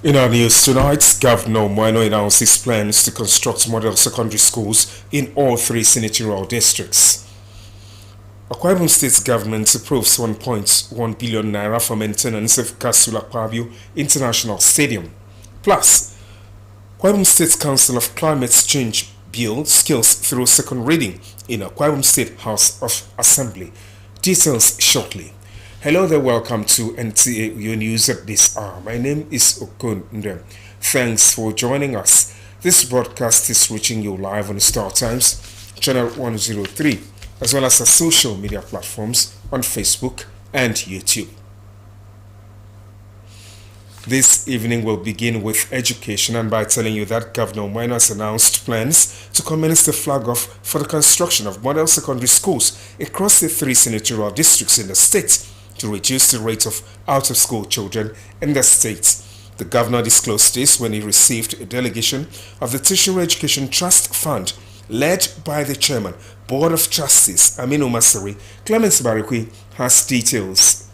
In our news tonight, Governor Moeno announces plans to construct model secondary schools in all three senatorial districts. Akwa Ibom State government approves 1.1 billion naira for maintenance of Kasula Akpabio International Stadium. Plus, Akwa Ibom State Council of Climate Change Bill skills through second reading in Akwa Ibom State House of Assembly. Details shortly. Hello there, welcome to NTA Uyo News at this hour. My name is Okon Ndem. Thanks for joining us. This broadcast is reaching you live on Star Times, channel 103, as well as our social media platforms on Facebook and YouTube. This evening will begin with education and by telling you that Governor Moeno has announced plans to commence the flag off for the construction of model secondary schools across the three senatorial districts in the state to reduce the rate of out-of-school children in the state. The governor disclosed this when he received a delegation of the Tertiary Education Trust Fund led by the chairman, Board of Trustees, Aminu Masari. Clemens Barikwi has details.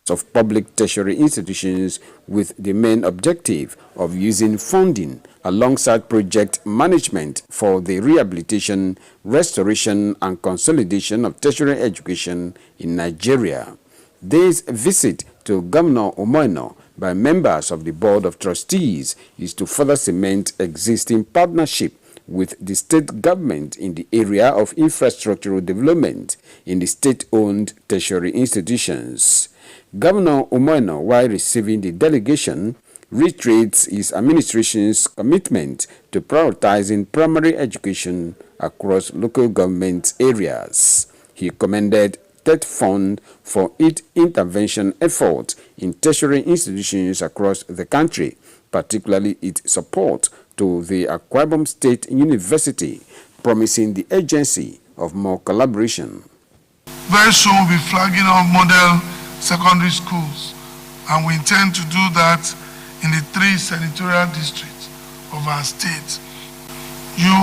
Of public tertiary institutions with the main objective of using funding alongside project management for the rehabilitation, restoration and consolidation of tertiary education in Nigeria. This visit to Governor Moeno by members of the Board of Trustees is to further cement existing partnership with the state government in the area of infrastructural development in the state-owned tertiary institutions. Governor Moeno, while receiving the delegation, reiterates his administration's commitment to prioritizing primary education across local government areas. He commended TET Fund for its intervention efforts in tertiary institutions across the country, particularly its support to the Akwa Ibom State University, promising the agency of more collaboration. Very soon we'll be flagging off model secondary schools, and we intend to do that in the three senatorial districts of our state. You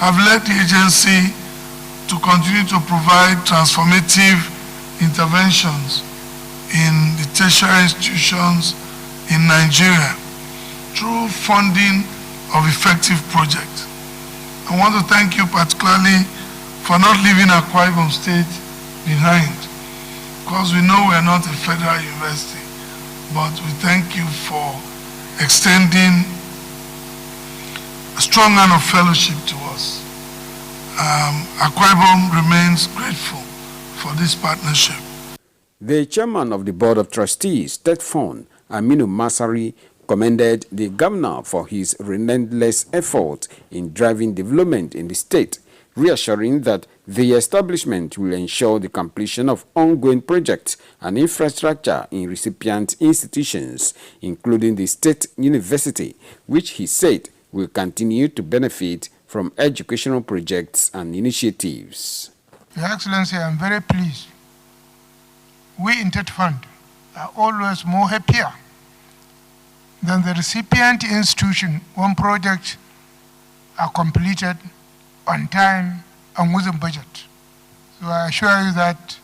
have led the agency to continue to provide transformative interventions in the tertiary institutions in Nigeria through funding of effective projects. I want to thank you particularly for not leaving Akwa Ibom State behind, because we know we are not a federal university, but we thank you for extending a strong hand of fellowship to us. Akwa Ibom remains grateful for this partnership. The chairman of the Board of Trustees, TET Fund, Aminu Masari, commended the governor for his relentless effort in driving development in the state, reassuring that the establishment will ensure the completion of ongoing projects and infrastructure in recipient institutions, including the State University, which he said will continue to benefit from educational projects and initiatives. Your Excellency, I am very pleased. We in TET Fund are always more happier than the recipient institution when projects are completed on time and within budget. So I assure you that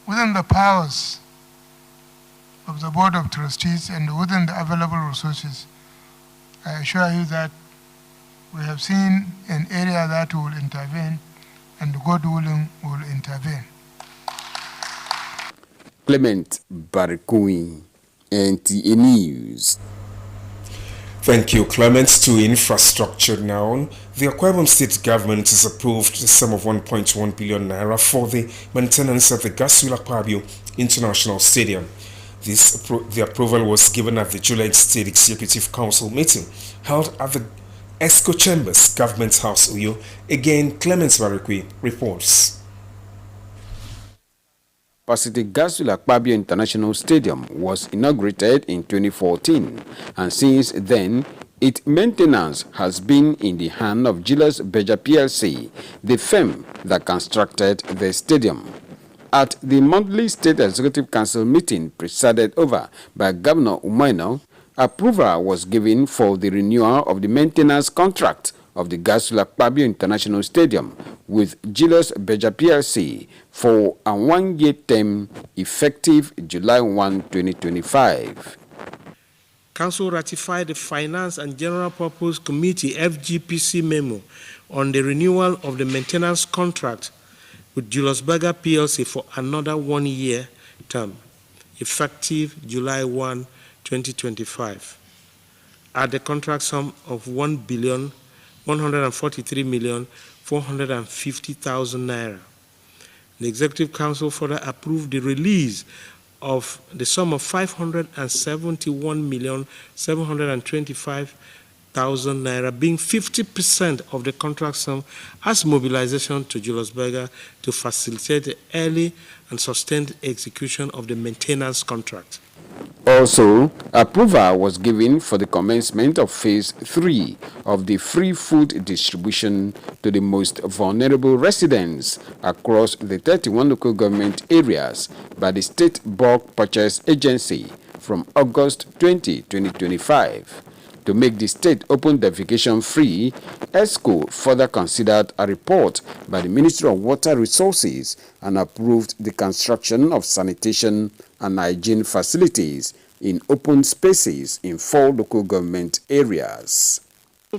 within the powers of the Board of Trustees and within the available resources, I assure you that we have seen an area that will intervene, and God willing will intervene. Clement Barikui, NTA News. Thank you, Clement. To infrastructure now. The Akwa Ibom State government has approved the sum of 1.1 billion naira for the maintenance of the Kasula Akpabio International Stadium. The approval was given at the July State Executive Council meeting held at the ESCO Chambers, Government House, Uyo. Again, Clemens Barikwi reports. Capacity Kasula Akpabio International Stadium was inaugurated in 2014, and since then, its maintenance has been in the hand of Julius Berger PLC, the firm that constructed the stadium. At the monthly State Executive Council meeting presided over by Governor Moeno, approval was given for the renewal of the maintenance contract of the Kasula Akpabio International Stadium with Julius Berger PLC for a one-year term effective July 1, 2025. Council ratified the Finance and General Purpose Committee FGPC memo on the renewal of the maintenance contract with Julius Berger PLC for another 1-year term, effective July 1, 2025, at the contract sum of 1,143,450,000 naira. The Executive Council further approved the release of the sum of 571,725,000 naira, being 50% of the contract sum, as mobilization to Julius Berger to facilitate the early and sustained execution of the maintenance contract. Also, approval was given for the commencement of Phase 3 of the free food distribution to the most vulnerable residents across the 31 local government areas by the State Bulk Purchase Agency from August 20, 2025. To make the state open defecation free, ESCO further considered a report by the Ministry of Water Resources and approved the construction of sanitation and hygiene facilities in open spaces in 4 local government areas.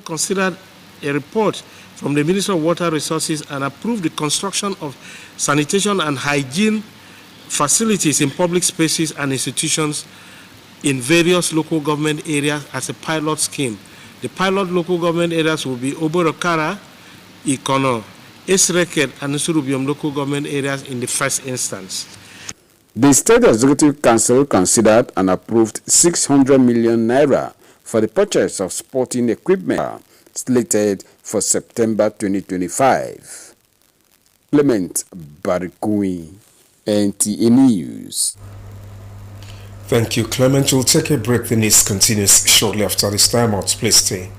Considered a report from the Ministry of Water Resources and approved the construction of sanitation and hygiene facilities in public spaces and institutions in various local government areas as a pilot scheme. The pilot local government areas will be Oborokara, Ikono, Esreket, and Surubium local government areas in the first instance. The State Executive Council considered and approved 600 million naira for the purchase of sporting equipment slated for September 2025. Clement Barikui, NTA News. Thank you, Clement. We'll take a break. The news continues shortly after this time out. Please stay.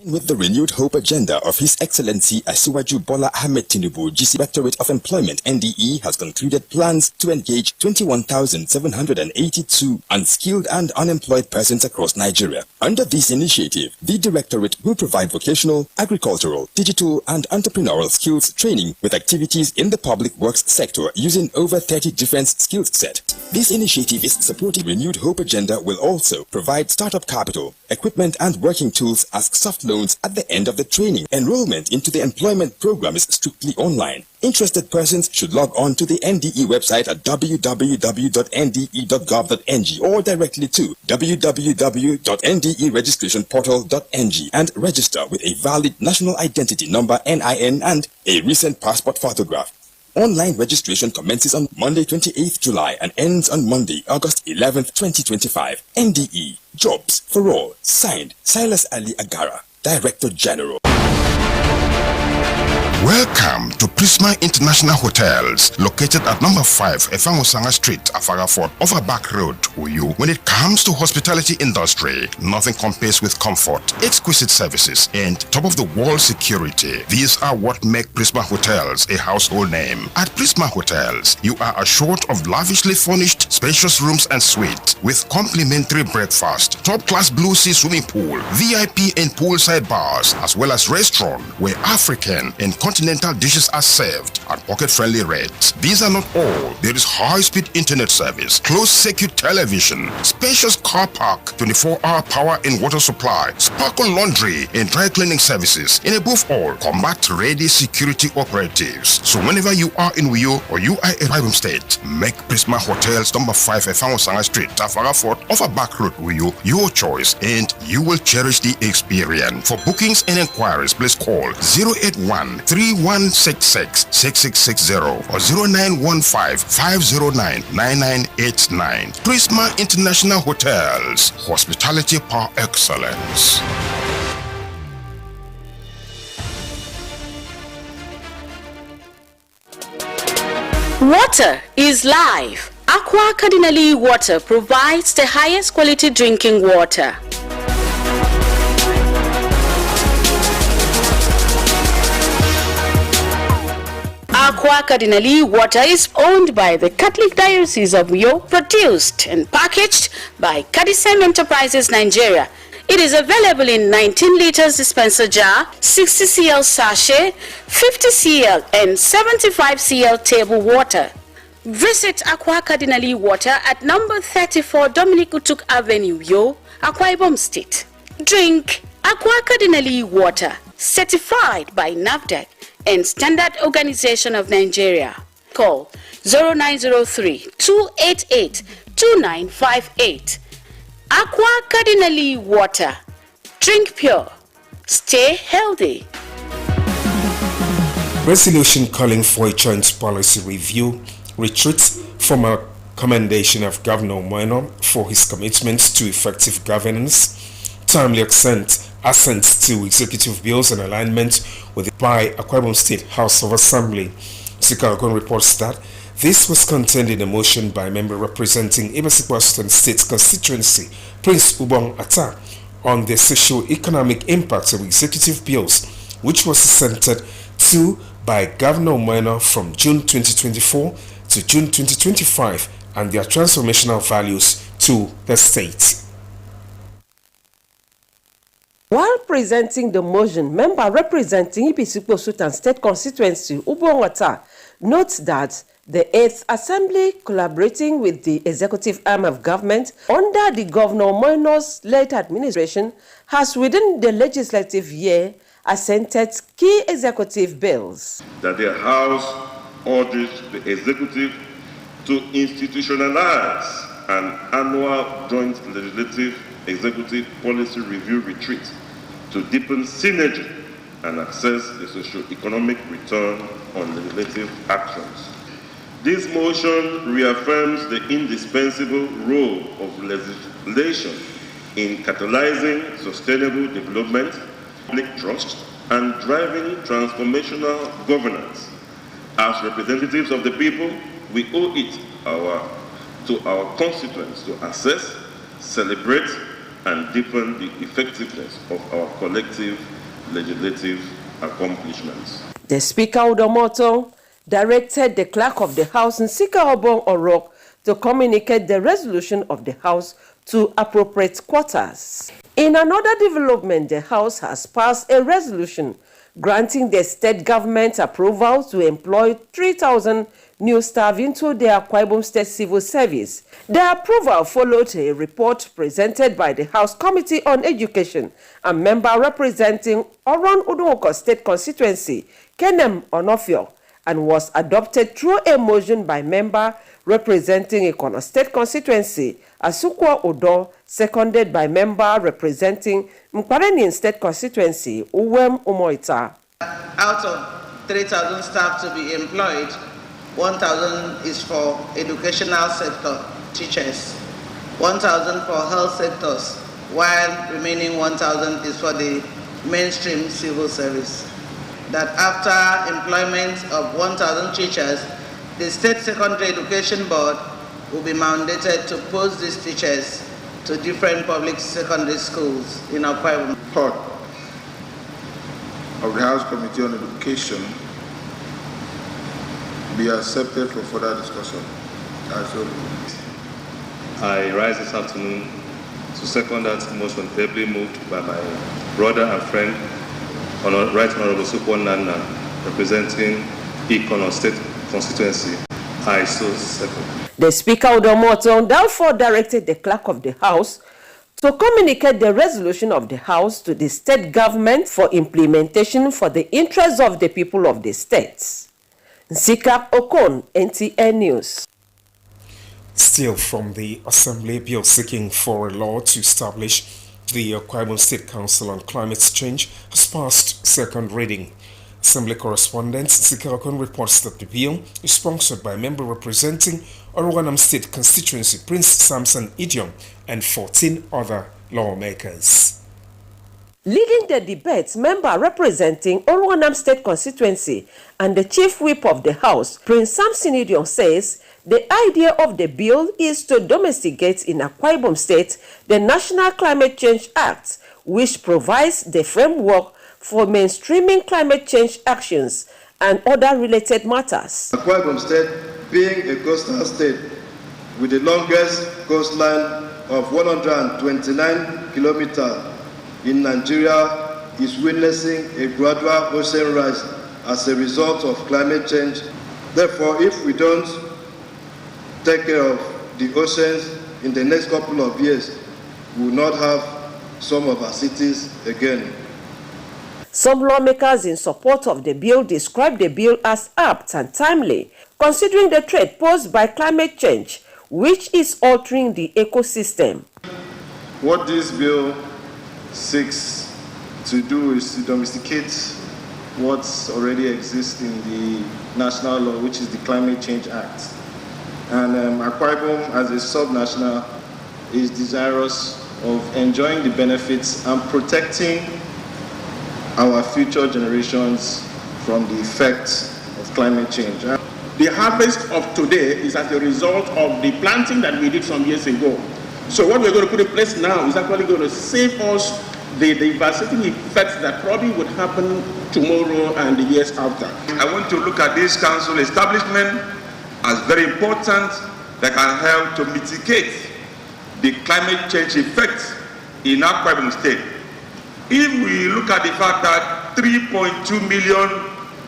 With the renewed hope agenda of His Excellency Asiwaju Bola Ahmed Tinubu, GC Directorate of Employment NDE has concluded plans to engage 21,782 unskilled and unemployed persons across Nigeria. Under this initiative, the Directorate will provide vocational, agricultural, digital and entrepreneurial skills training with activities in the public works sector using over 30 different skill sets. This initiative is supporting renewed hope agenda will also provide startup capital, equipment and working tools as soft loans at the end of the training. Enrollment into the employment program is strictly online. Interested persons should log on to the NDE website at www.nde.gov.ng or directly to www.nderegistrationportal.ng and register with a valid national identity number NIN and a recent passport photograph. Online registration commences on Monday 28th July and ends on Monday, August 11th, 2025. NDE, Jobs for All. Signed, Silas Ali Agara, Director General. Welcome to Prisma International Hotels, located at number 5 Efangosanga Street, Afarafort, Overback Road, Uyu. When it comes to hospitality industry, nothing compares with comfort, exquisite services, and top-of-the-wall security. These are what make Prisma Hotels a household name. At Prisma Hotels, you are assured of lavishly furnished, spacious rooms and suites with complimentary breakfast, top-class Blue Sea swimming pool, VIP and poolside bars, as well as restaurant where African and continental dishes are served at pocket-friendly rates. These are not all. There is high-speed internet service, closed-circuit television, spacious car park, 24-hour power and water supply, sparkle laundry and dry cleaning services, and above all, combat-ready security operatives. So whenever you are in Uyo or you are in Rivum State, make Prisma Hotels number 5 Efangosanga Street, Tafarafort, Overback Road, Uyo your choice, and you will cherish the experience. For bookings and inquiries, please call 081-3166-6660 or 0915-509-9989. Prisma International Hotels, hospitality par excellence. Water is life. Aqua Cardinali Water provides the highest quality drinking water. Aqua Cardinali Water is owned by the Catholic Diocese of Uyo, produced and packaged by Cadisem Enterprises Nigeria. It is available in 19 liters dispenser jar, 60 cl sachet, 50 cl and 75 cl table water. Visit Akwa Cardinal Water at number 34 Dominic Utuk Avenue, Yo, Akwa Ibom State. Drink Akwa Cardinal Water, certified by NAFDAC and Standard Organization of Nigeria. Call 0903-288-2958. Akwa Cardinal Water. Drink pure. Stay healthy. Resolution calling for a joint policy review retreats from a commendation of Governor Moeno for his commitment to effective governance, timely assent to executive bills in alignment with by Akwa Ibom State House of Assembly. Sikarakon reports that this was contained in a motion by a member representing Ibasikwa State constituency, Prince Ubong Atta, on the socio-economic impact of executive bills, which was assented to by Governor Moeno from June 2024 to June 2025 and their transformational values to the state. While presenting the motion, member representing Ibasikwa Sultan State constituency, Ubong Atta, notes that the 8th Assembly, collaborating with the executive arm of government under the Governor Moeno's late administration, has within the legislative year assented key executive bills. That the House urges the executive to institutionalize an annual joint legislative executive policy review retreat to deepen synergy and assess the socio-economic return on legislative actions. This motion reaffirms the indispensable role of legislation in catalyzing sustainable development, public trust, and driving transformational governance. As representatives of the people, we owe it to our constituents to assess, celebrate, and deepen the effectiveness of our collective legislative accomplishments. The Speaker Udomoto directed the Clerk of the House, Nsika Obong Orok, to communicate the resolution of the House to appropriate quarters. In another development, the House has passed a resolution granting the state government approval to employ 3,000 new staff into the Akwa Ibom State Civil Service. The approval followed a report presented by the House Committee on Education and member representing Oron Udongo State constituency, Kenem Onofio, and was adopted through a motion by member representing Ikono State constituency, Asukwa Odo, seconded by member representing Mkwarenin State constituency, Uwem Umoita. Out of 3,000 staff to be employed, 1,000 is for educational sector teachers, 1,000 for health sectors, while remaining 1,000 is for the mainstream civil service. That after employment of 1,000 teachers, the State Secondary Education Board will be mandated to post these teachers to different public secondary schools in Akwa Ibom. Report of the House Committee on Education be accepted for further discussion. I rise this afternoon to second that motion ably moved by my brother and friend, Right Honorable Sukwo Nana, representing Ikono State constituency. I so second. The Speaker Udomoto therefore directed the Clerk of the House to communicate the resolution of the House to the state government for implementation for the interests of the people of the states. Nsika Okon, NTN News. Still from the Assembly, bill seeking for a law to establish the Akwa Ibom State Council on Climate Change has passed second reading. Assembly correspondent Nsika Okon reports that the bill is sponsored by a member representing Orowanam State constituency, Prince Samson Idiom, and 14 other lawmakers. Leading the debate, member representing Orowanam State constituency and the Chief Whip of the House, Prince Samson Idiom, says the idea of the bill is to domesticate in Akwa Ibom State the National Climate Change Act, which provides the framework for mainstreaming climate change actions and other related matters. Akwa Ibom State, being a coastal state with the longest coastline of 129 kilometers in Nigeria, is witnessing a gradual ocean rise as a result of climate change. Therefore, if we don't take care of the oceans in the next couple of years, we will not have some of our cities again. Some lawmakers in support of the bill described the bill as apt and timely, considering the threat posed by climate change, which is altering the ecosystem. What this bill seeks to do is to domesticate what already exists in the national law, which is the Climate Change Act. And Akwa Ibom, as a subnational, is desirous of enjoying the benefits and protecting our future generations from the effects of climate change. The harvest of today is as a result of the planting that we did some years ago. So what we're going to put in place now is actually going to save us the devastating effects that probably would happen tomorrow and the years after. I want to look at this council establishment as very important that can help to mitigate the climate change effects in Akwa Ibom State. If we look at the fact that 3.2 million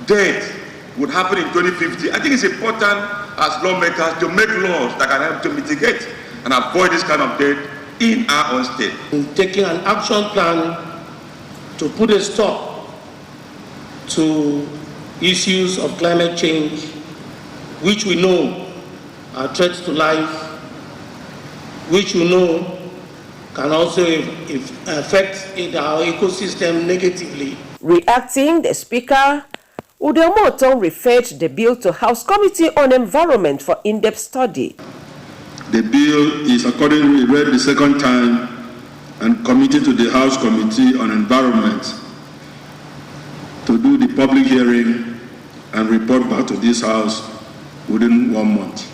deaths would happen in 2050, I think it's important as lawmakers to make laws that can help to mitigate and avoid this kind of death in our own state. Taking an action plan to put a stop to issues of climate change, which we know are threats to life, which we know can also affect our ecosystem negatively. Reacting, the Speaker, Udo Omotong, referred the bill to House Committee on Environment for in-depth study. The bill is accordingly read the second time and committed to the House Committee on Environment to do the public hearing and report back to this House within 1 month.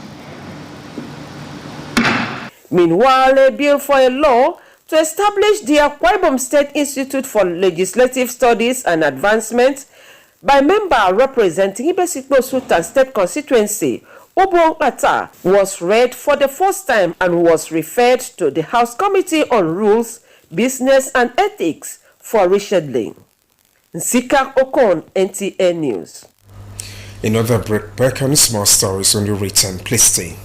Meanwhile, a bill for a law to establish the Akwa Ibom State Institute for Legislative Studies and Advancement by member representing Ibesikpo Sultan State Constituency, Obong Ata, was read for the first time and was referred to the House Committee on Rules, Business and Ethics for rescheduling. Nsika Okon, NTN News. Another break back and small stories on your return. Please stay.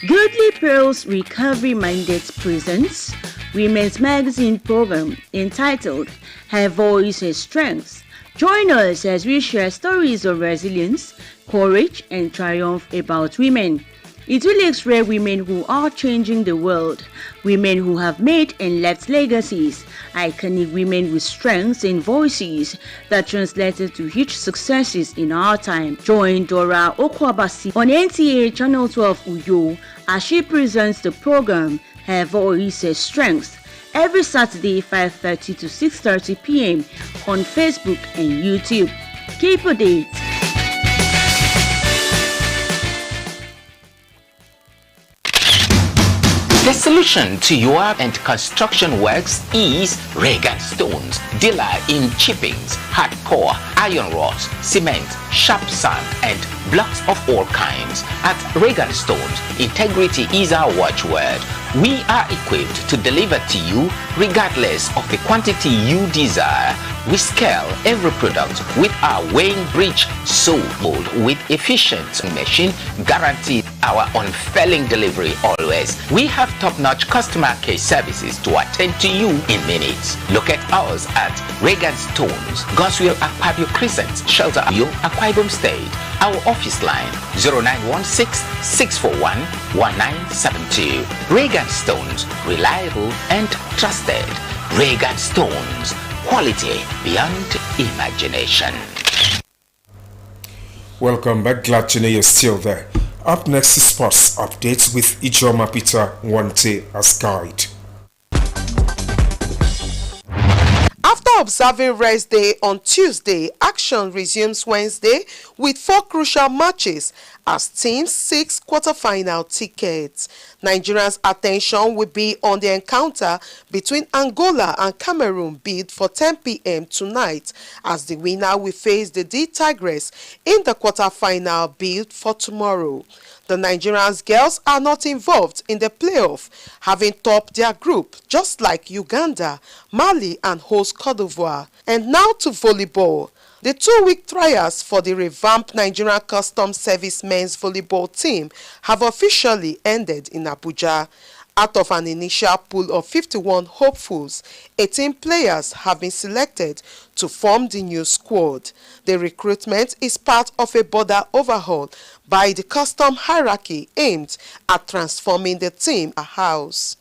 Goodly Pearls Recovery Mandate presents Women's Magazine program entitled Her Voice, Her Strength. Join us as we share stories of resilience, courage, and triumph about women. It will explore women who are changing the world, women who have made and left legacies, iconic women with strengths and voices that translated to huge successes in our time. Join Dora Okwabasi on NTA Channel 12 Uyo as she presents the program Her Voice, Her Strength every Saturday 5:30 to 6:30 p.m. on Facebook and YouTube. Keep a date. The solution to your and construction works is Regan Stones, dealer in chippings, hardcore, iron rods, cement, sharp sand, and blocks of all kinds. At Regan Stones, integrity is our watchword. We are equipped to deliver to you regardless of the quantity you desire. We scale every product with our weighing bridge sold with efficient machine, guaranteed our unfailing delivery always. We have top-notch customer care services to attend to you in minutes. Locate us at Regan Stones, Goswell Akpabio Crescent, Shelter Ayo, Akwa Ibom State. Our office line 0916-641-1972. Regan Stones, reliable and trusted. Regan Stones, quality beyond imagination. Welcome back. Glad to know you're still there. Up next is sports updates with Ijoma Peter Wante as guide. After observing rest day on Tuesday, action resumes Wednesday with 4 crucial matches as teams seek quarter-final tickets. Nigerians' attention will be on the encounter between Angola and Cameroon bid for 10 p.m. tonight as the winner will face the D Tigers in the quarter-final bid for tomorrow. The Nigerian girls are not involved in the playoff, having topped their group just like Uganda, Mali and host Cote d'Ivoire. And now to volleyball. The 2-week trials for the revamped Nigerian Customs Service men's volleyball team have officially ended in Abuja. Out of an initial pool of 51 hopefuls, 18 players have been selected to form the new squad. The recruitment is part of a border overhaul by the custom hierarchy aimed at transforming the team a house.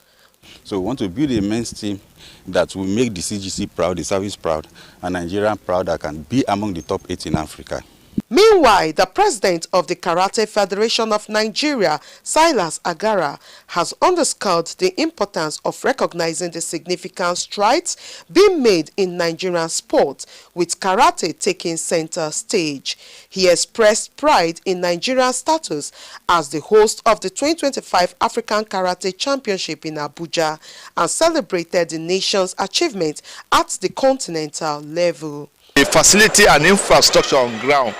So we want to build a men's team that will make the CGC proud, the service proud, and Nigeria proud, that can be among the top 8 in Africa. Meanwhile, the president of the Karate Federation of Nigeria, Silas Agara, has underscored the importance of recognizing the significant strides being made in Nigerian sport, with karate taking center stage. He expressed pride in Nigeria's status as the host of the 2025 African Karate Championship in Abuja and celebrated the nation's achievement at the continental level. The facility and infrastructure on ground,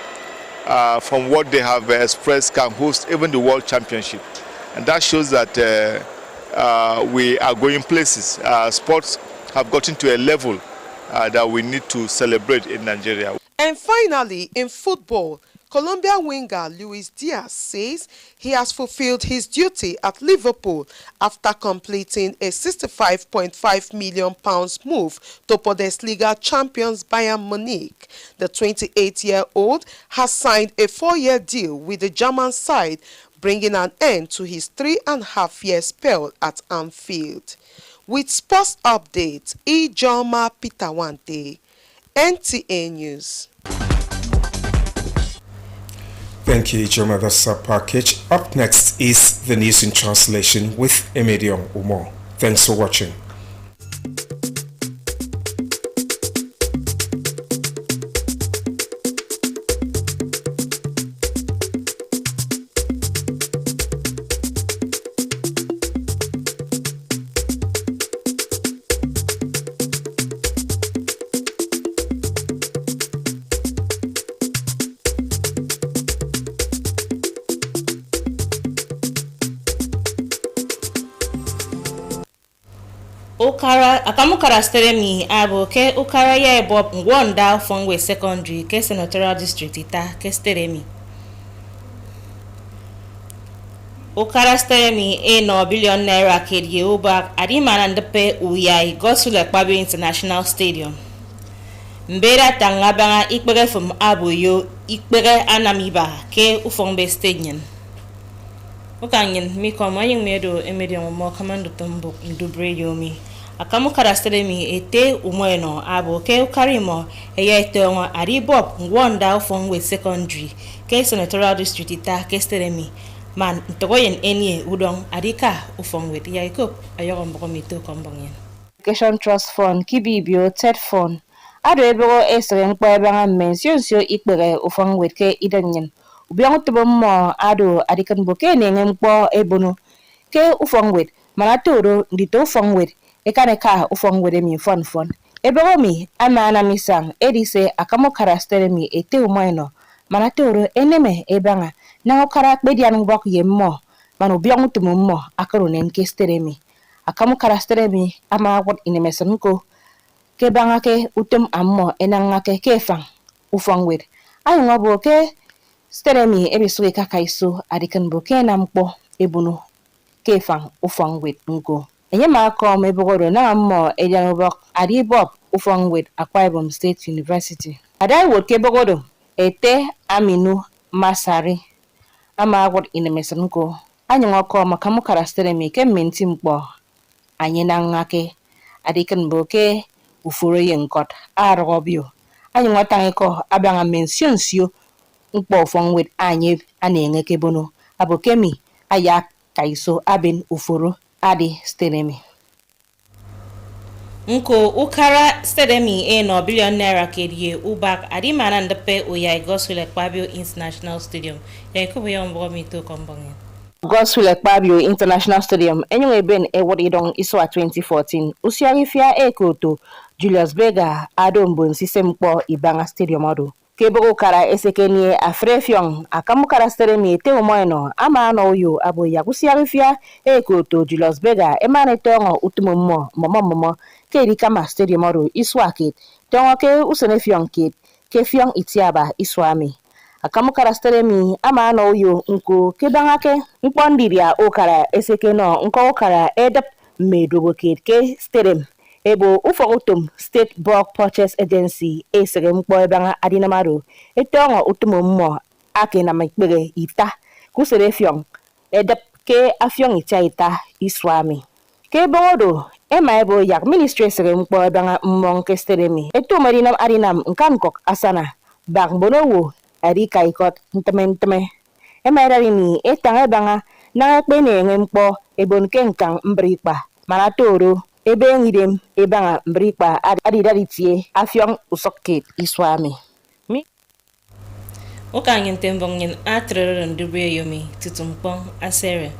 from what they have expressed, can host even the World Championship. And that shows that we are going places. Sports have gotten to a level that we need to celebrate in Nigeria. And finally, in football, Colombian winger Luis Diaz says he has fulfilled his duty at Liverpool after completing a £65.5 million move to Bundesliga champions Bayern Munich. The 28-year-old has signed a 4-year deal with the German side, bringing an end to his 3.5-year spell at Anfield. With sports updates, Ijoma Pitawante, NTA News. Thank you, Ijoma. That's our package. Up next is the news in translation with Emedion Umo. Thanks for watching. Akamukara Steremi abo ke ukara ya ebob ngwonda Fongwe Secondary ke Senatorial District ita ke Steremi. Ukara Steremi no billion naira kedye uba adimana ndepe uyai Godswill Ekpabio International Stadium. Mbera tangabanga ikpere from aboyo ikpere anamiba ke Ufongbe Stadium. Ukanyin mikom ayin medo Emedion mo commando tumbo ndubre yomi. Akamukara Steremi ete umweno abo ke ukarimo eye etongo aribob ngwonda Fongwe Secondary ke Senatorial District ita ke Steremi man ntogoyen enie udong adika Ufongwe ya ikop ayogo mboko mito kombongen. Education Trust Fund kibibio TED Fund ado ebego esere nkpa ebanga mensio ikpere Ufongwe ke idenyen ubiango tobommo ado adikan boke nenge mkpo ebono ke Ufongwe manatoro ndito Ufongwe ekaneka Ufongwe mi fon ebego mi amana misang edise Akamukara Steremi ete umweno manatoro eneme ebanga na okara kpedian ngok yemmo manu biango tumommo akaro nenke Steremi Akamukara Steremi ama wat inemesanko ke banga ke utem ammo enanga ke kefang Ufongwe ayo ngabo ke Steremi ebiso kakaiso adikan boke na mkpo ebunu kefang Ufongwe ngo enyemaka ebogoro na mmo ejanobok adibob Ufongwe Akwa Ibom State University adai woke bogoro ete Aminu Masari ama agwot inemesanko anyongoko Akamukara Steremi ke menti mkpo anyị na ngake adikan boke uforo yenkot arobio anyongota ngeko abanga mensionsio mkpo Ufongwe anyị anengeke bono abokemi aya kaiso abin uforo adi Steremi. Nko ukara Steremi no billion naira kedye ubak adimana ndepe uyai Godswill Ekpabio International Stadium. Yakubu yombo mito kombongen. Godswill Ekpabio International Stadium enyong eben ewodidong iswa 2014 usiarifia ekoto Julius Berger adombo sisempo ibanga stadium ado. Kebego kara esekenie afrefiong Akamukara Steremi ete umoeno ama no yo abo yakusiarifia ekoto Julius Berger emane tongo utumomo momo kedi kama stadium ado iswa kit tongo ke usenefiong kit kefiong itiaba iswami akamukara stelemi ama no yo nko kebangake nkpondiria okara eseke no nko okara edep medoboket ke stelem ebo ufogutum State Bulk Purchase Agency esere mkpo ebanga adinamaro etongo utumommo ake na mikpere ita kusere fiong edep ke afiong ita iswami ke bodo ema ebo yak ministry sere mkpo ebanga mmong ke stelemi eto marinam arinam nkankok asana bak bonowo ari kaikot ntementeme ema rarini etanga ebanga na ekpene ngempo ebon kenkang mbrikpa maratoro ebe ngidem ebanga mbrikpa adidaritie afiong usokket iswami mi Okanyin tembong yin atrere ndube yomi tutumpong asere.